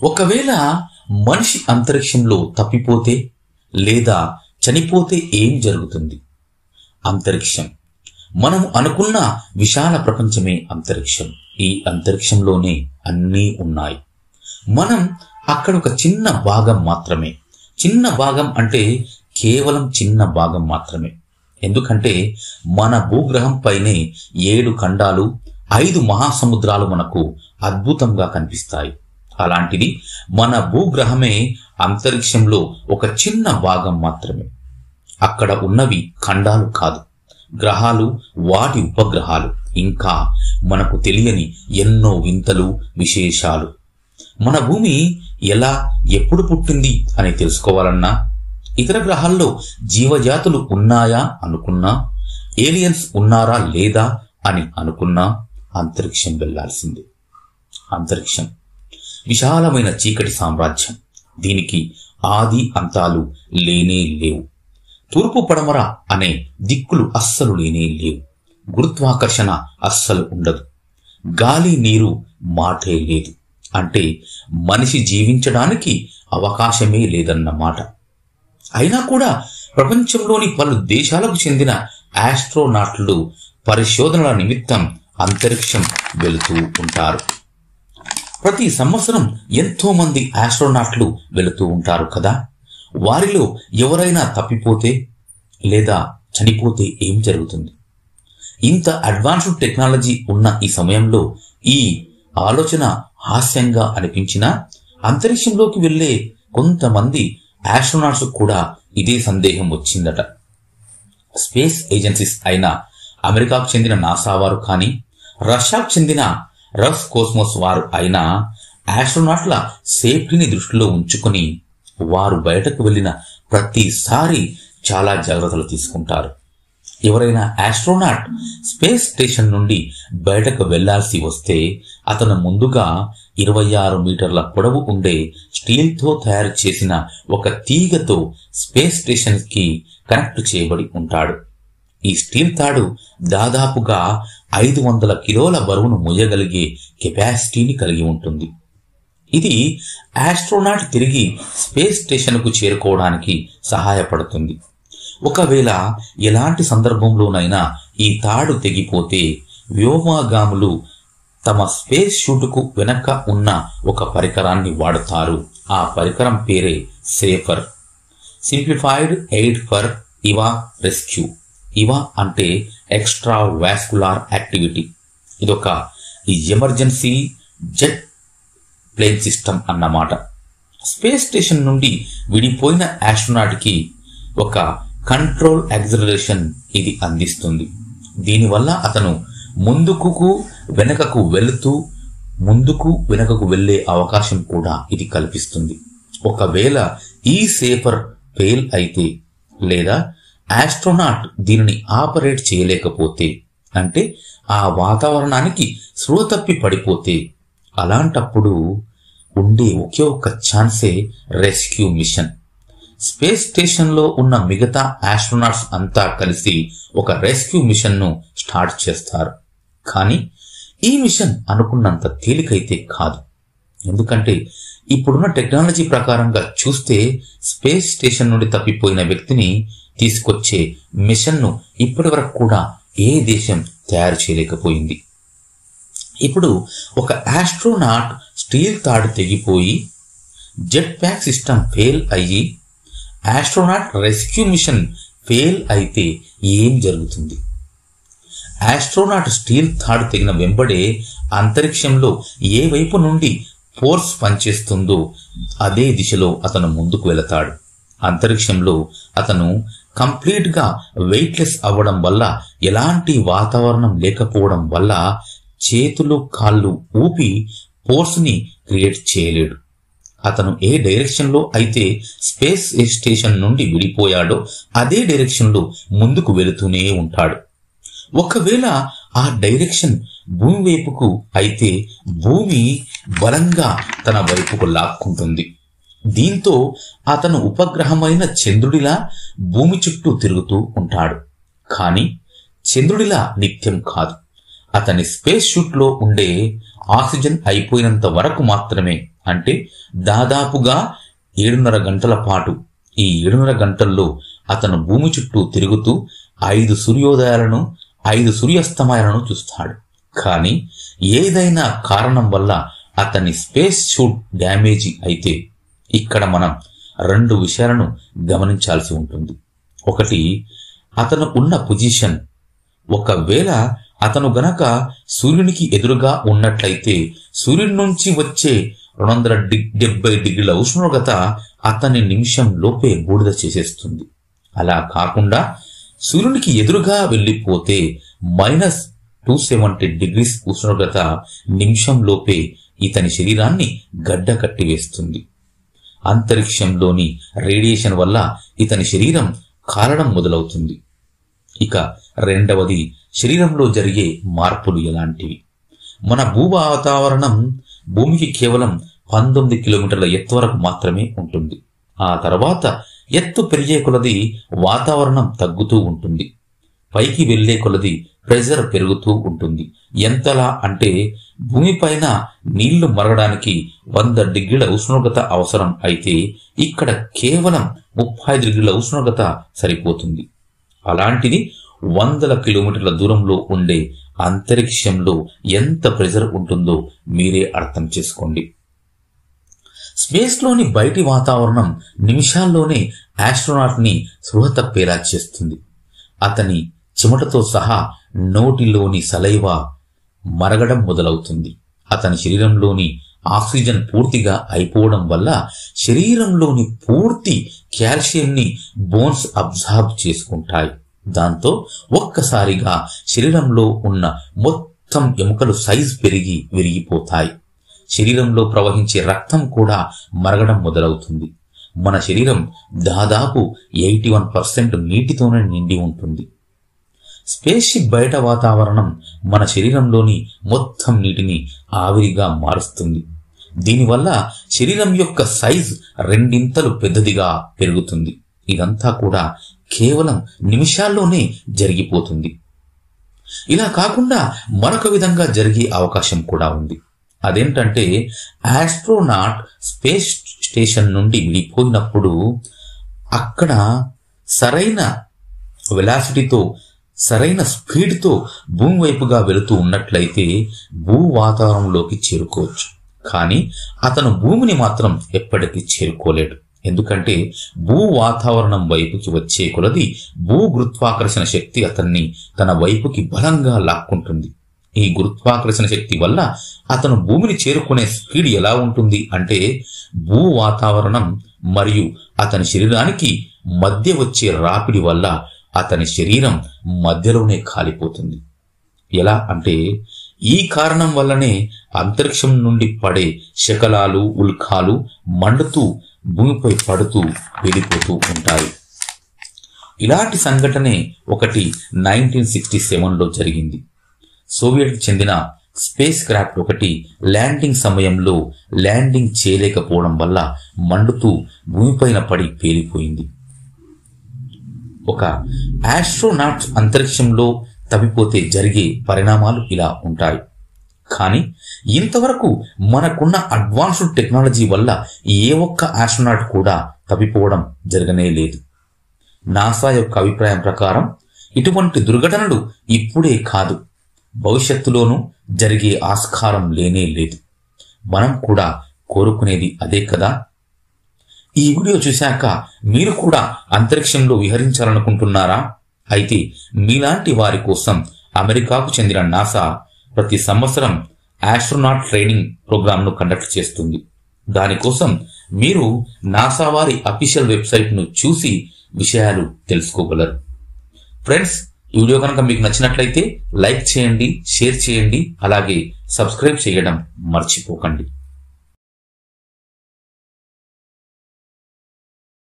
ఒకవేళ మనిషి అంతరిక్షంలో తప్పిపోతే లేదా చనిపోతే ఏం జరుగుతుంది? అంతరిక్షం మనం అనుకున్న విశాల ప్రపంచమే అంతరిక్షం. ఈ అంతరిక్షంలోనే అన్నీ ఉన్నాయి. మనం అక్కడ ఒక చిన్న భాగం మాత్రమే. చిన్న భాగం అంటే కేవలం చిన్న భాగం మాత్రమే. ఎందుకంటే మన భూగ్రహం పైనే 7 ఖండాలు, 5 మహాసముద్రాలు మనకు అద్భుతంగా కనిపిస్తాయి. అలాంటిది మన భూగ్రహమే అంతరిక్షంలో ఒక చిన్న భాగం మాత్రమే. అక్కడ ఉన్నవి ఖండాలు కాదు, గ్రహాలు, వాటి ఉపగ్రహాలు, ఇంకా మనకు తెలియని ఎన్నో వింతలు, విశేషాలు. మన భూమి ఎలా, ఎప్పుడు పుట్టింది అని తెలుసుకోవాలన్నా, ఇతర గ్రహాల్లో జీవజాతులు ఉన్నాయా అనుకున్నా, ఏలియన్స్ ఉన్నారా లేదా అని అనుకున్నా అంతరిక్షం వెళ్లాల్సిందే. అంతరిక్షం విశాలమైన చీకటి సామ్రాజ్యం. దీనికి ఆది అంతాలు లేనే లేవు. తూర్పు పడమర అనే దిక్కులు అస్సలు లేనే లేవు. గురుత్వాకర్షణ అస్సలు ఉండదు. గాలి నీరు మాటే లేదు. అంటే మనిషి జీవించడానికి అవకాశమే లేదన్నమాట. అయినా కూడా ప్రపంచంలోని పలు దేశాలకు చెందిన ఆస్ట్రోనాట్లు పరిశోధనల నిమిత్తం అంతరిక్షం వెళుతూ ఉంటారు. ప్రతి సంవత్సరం ఎంతో మంది ఆస్ట్రోనాట్లు వెళుతూ ఉంటారు కదా. వారిలో ఎవరైనా తప్పిపోతే లేదా చనిపోతే ఏం జరుగుతుంది? ఇంత అడ్వాన్స్డ్ టెక్నాలజీ ఉన్న ఈ సమయంలో ఈ ఆలోచన హాస్యంగా అనిపించినా అంతరిక్షంలోకి వెళ్లే కొంతమంది ఆస్ట్రోనాట్స్ కూడా ఇదే సందేహం వచ్చిందట. స్పేస్ ఏజెన్సీస్ అయిన అమెరికాకు చెందిన నాసా వారు కానీ, రష్యాకు చెందిన రస్ కోస్మోస్ వారు అయినా ఆస్ట్రోనాట్ల సేఫ్టీని దృష్టిలో ఉంచుకుని వారు బయటకు వెళ్లిన ప్రతిసారి చాలా జాగ్రత్తలు తీసుకుంటారు. ఎవరైనా ఆస్ట్రోనాట్ స్పేస్ స్టేషన్ నుండి బయటకు వెళ్లాల్సి వస్తే అతను ముందుగా 26 మీటర్ల పొడవు ఉండే స్టీల్తో తయారు చేసిన ఒక తీగతో స్పేస్ స్టేషన్ కి కనెక్ట్ చేయబడి ఉంటాడు. ఈ స్టీల్ తాడు దాదాపుగా 500 కిలోల బరువును మోయగలిగే కెపాసిటీని కలిగి ఉంటుంది. ఇది ఆస్ట్రోనాట్ తిరిగి స్పేస్ స్టేషన్ కు చేరుకోవడానికి సహాయపడుతుంది. ఒకవేళ ఎలాంటి సందర్భంలోనైనా ఈ తాడు తెగిపోతే వ్యోమగాములు తమ స్పేస్ షూటుకు వెనక ఉన్న ఒక పరికరాన్ని వాడుతారు. ఆ పరికరం పేరే సేఫర్, సింప్లిఫైడ్ ఎయిడ్ ఫర్ ఇవా రెస్క్యూ. ఇవా అంటే ఎక్స్ట్రా వాస్కులార్ యాక్టివిటీ. ఇదొక ఎమర్జెన్సీ జెట్ ప్లేన్ సిస్టమ్ అన్నమాట. స్పేస్ స్టేషన్ నుండి విడిపోయిన ఆస్ట్రోనాట్ కి ఒక కంట్రోల్ యాక్సిలరేషన్ ఇది అందిస్తుంది. దీనివల్ల అతను ముందుకు వెనుకకు వెళుతూ ముందుకు వెనుకకు వెళ్లే అవకాశం కూడా ఇది కల్పిస్తుంది. ఒకవేళ ఈ సేఫర్ ఫెయిల్ అయితే లేదా ఆస్ట్రోనాట్ దీనిని ఆపరేట్ చేయలేకపోతే, అంటే ఆ వాతావరణానికి స్పృహ తప్పి పడిపోతే, అలాంటప్పుడు ఉండే ఒకే ఒక్క ఛాన్సే రెస్క్యూ మిషన్. స్పేస్ స్టేషన్ లో ఉన్న మిగతా ఆస్ట్రోనాట్స్ అంతా కలిసి ఒక రెస్క్యూ మిషన్ ను స్టార్ట్ చేస్తారు. కానీ ఈ మిషన్ అనుకున్నంత తేలికైతే కాదు. ఎందుకంటే ఇప్పుడున్న టెక్నాలజీ ప్రకారంగా చూస్తే స్పేస్ స్టేషన్ నుండి తప్పిపోయిన వ్యక్తిని తీసుకొచ్చే మిషన్ ను ఇప్పటి వరకు కూడా ఏ దేశం తయారు చేయలేకపోయింది. ఇప్పుడు ఒక ఆస్ట్రోనాట్ స్టీల్ తాడు తెగిపోయి జెట్ ప్యాక్ సిస్టమ్ ఫెయిల్ అయ్యి ఆస్ట్రోనాట్ రెస్క్యూ మిషన్ ఫెయిల్ అయితే ఏం జరుగుతుంది? ఆస్ట్రోనాట్ స్టీల్ తాడు తెగిన వెంబడే అంతరిక్షంలో ఏ వైపు నుండి ఫోర్స్ పనిచేస్తుందో అదే దిశలో అతను ముందుకు వెళతాడు. అంతరిక్షంలో అతను కంప్లీట్ గా వెయిట్లెస్ అవ్వడం వల్ల, ఎలాంటి వాతావరణం లేకపోవడం వల్ల చేతులు కాళ్ళు ఊపి ఫోర్స్ ని క్రియేట్ చేయలేడు. అతను ఏ డైరెక్షన్ లో అయితే స్పేస్ స్టేషన్ నుండి విడిపోయాడో అదే డైరెక్షన్ లో ముందుకు వెళుతూనే ఉంటాడు. ఒకవేళ ఆ డైరెక్షన్ భూమి వైపుకు అయితే భూమి బలంగా తన వైపుకు లాక్కుంటుంది. దీంతో అతను ఉపగ్రహమైన చంద్రుడిలా భూమి చుట్టూ తిరుగుతూ ఉంటాడు. కానీ చంద్రుడిలా నిత్యం కాదు. అతని స్పేస్ షూట్ లో ఉండే ఆక్సిజన్ అయిపోయినంత వరకు మాత్రమే అంటే దాదాపుగా 7.5 గంటల పాటు. ఈ 7.5 గంటల్లో అతను భూమి చుట్టూ తిరుగుతూ 5 సూర్యోదయాలను 5 సూర్యాస్తమయాలను చూస్తాడు. కానీ ఏదైనా కారణం వల్ల అతని స్పేస్ సూట్ డ్యామేజీ అయితే ఇక్కడ మనం 2 విషయాలను గమనించాల్సి ఉంటుంది. ఒకటి, అతను ఉన్న పొజిషన్. ఒకవేళ అతను గనక సూర్యునికి ఎదురుగా ఉన్నట్లయితే సూర్యుడి నుంచి వచ్చే 270 డిగ్రీల ఉష్ణోగ్రత అతన్ని నిమిషం లోపే బూడిద చేసేస్తుంది. అలా కాకుండా సూర్యునికి ఎదురుగా వెళ్ళిపోతే -270 డిగ్రీస్ ఉష్ణోగ్రత నిమిషం లోపే ఇతని శరీరాన్ని గడ్డ కట్టివేస్తుంది. అంతరిక్షంలోని రేడియేషన్ వల్ల ఇతని శరీరం కాలడం మొదలవుతుంది. ఇక రెండవది, శరీరంలో జరిగే మార్పులు ఎలాంటివి. మన భూ వాతావరణం భూమికి కేవలం 19 కిలోమీటర్ల ఎత్తు వరకు మాత్రమే ఉంటుంది. ఆ తర్వాత ఎత్తు పెరిగే కొలది వాతావరణం తగ్గుతూ ఉంటుంది. పైకి వెళ్లే కొలది ప్రెజర్ పెరుగుతూ ఉంటుంది. ఎంతలా అంటే భూమిపైన నీళ్లు మరగడానికి 100 డిగ్రీల ఉష్ణోగ్రత అవసరం అయితే ఇక్కడ కేవలం 35 డిగ్రీల ఉష్ణోగ్రత సరిపోతుంది. అలాంటిది 100 కిలోమీటర్ల దూరంలో ఉండే అంతరిక్షంలో ఎంత ప్రెజర్ ఉంటుందో మీరే అర్థం చేసుకోండి. స్పేస్లోని బయటి వాతావరణం నిమిషాల్లోనే ఆస్ట్రోనాట్ ని స్పృహ తప్పేలా చేస్తుంది. అతని చెమటతో సహా నోటిలోని సలైవా మరగడం మొదలవుతుంది. అతని శరీరంలోని ఆక్సిజన్ పూర్తిగా అయిపోవడం వల్ల శరీరంలోని పూర్తి కాల్షియంని బోన్స్ అబ్జార్బ్ చేసుకుంటాయి. దాంతో ఒక్కసారిగా శరీరంలో ఉన్న మొత్తం ఎముకలు సైజు పెరిగి విరిగిపోతాయి. శరీరంలో ప్రవహించే రక్తం కూడా మరగడం మొదలవుతుంది. మన శరీరం దాదాపు 81% నీటితోనే నిండి ఉంటుంది. స్పేస్ షిప్ బయట వాతావరణం మన శరీరంలోని మొత్తం నీటిని ఆవిరిగా మారుస్తుంది. దీనివల్ల శరీరం యొక్క సైజు 2 ఇంతలు పెద్దదిగా పెరుగుతుంది. ఇదంతా కూడా కేవలం నిమిషాల్లోనే జరిగిపోతుంది. ఇలా కాకుండా మరొక విధంగా జరిగే అవకాశం కూడా ఉంది. అదేంటంటే ఆస్ట్రోనాట్ స్పేస్ స్టేషన్ నుండి విడిపోయినప్పుడు అక్కడ సరైన వెలాసిటీతో సరైన స్పీడ్తో భూమి వైపుగా వెళుతూ ఉన్నట్లయితే భూ వాతావరణంలోకి చేరుకోవచ్చు. కానీ అతను భూమిని మాత్రం ఎప్పటికీ చేరుకోలేడు. ఎందుకంటే భూ వాతావరణం వైపుకి వచ్చే కొలది భూ గురుత్వాకర్షణ శక్తి అతన్ని తన వైపుకి బలంగా లాక్కుంటుంది. ఈ గురుత్వాకర్షణ శక్తి వల్ల అతను భూమిని చేరుకునే స్పీడ్ ఎలా ఉంటుంది అంటే భూ వాతావరణం మరియు అతని శరీరానికి మధ్య వచ్చే రాపిడి వల్ల అతని శరీరం మధ్యలోనే కాలిపోతుంది. ఎలా అంటే ఈ కారణం వల్లనే అంతరిక్షం నుండి పడే శకలాలు ఉల్కాలు మండుతూ భూమిపై పడుతూ వెళ్ళిపోతూ ఉంటాయి. ఇలాంటి సంఘటనే ఒకటి 1967లో జరిగింది. సోవియట్ చెందిన స్పేస్ క్రాఫ్ట్ ఒకటి ల్యాండింగ్ సమయంలో ల్యాండింగ్ చేయలేకపోవడం వల్ల మండుతూ భూమిపైన పడి పేలిపోయింది. ఒక ఆస్ట్రోనాట్ అంతరిక్షంలో తప్పిపోతే జరిగే పరిణామాలు ఇలా ఉంటాయి. కానీ ఇంతవరకు మనకున్న అడ్వాన్స్డ్ టెక్నాలజీ వల్ల ఏ ఒక్క ఆస్ట్రోనాట్ కూడా తప్పిపోవడం జరగనే లేదు. నాసా యొక్క అభిప్రాయం ప్రకారం ఇటువంటి దుర్ఘటనలు ఇప్పుడే కాదు, భవిష్యత్తులోనూ జరిగే ఆస్కారం లేనే లేదు. మనం కూడా కోరుకునేది అదే కదా. ఈ వీడియో చూశాక మీరు కూడా అంతరిక్షంలో విహరించాలనుకుంటున్నారా? అయితే మీలాంటి వారి కోసం అమెరికాకు చెందిన నాసా ప్రతి సంవత్సరం ఆస్ట్రోనాట్ ట్రైనింగ్ ప్రోగ్రాంను కండక్ట్ చేస్తుంది. దానికోసం మీరు నాసా వారి అఫీషియల్ వెబ్సైట్ ను చూసి విషయాలు తెలుసుకోగలరు. ఫ్రెండ్స్, ఈ వీడియో కనుక మీకు నచ్చినట్లయితే లైక్ చేయండి, షేర్ చేయండి, అలాగే సబ్స్క్రైబ్ చేయడం మర్చిపోకండి.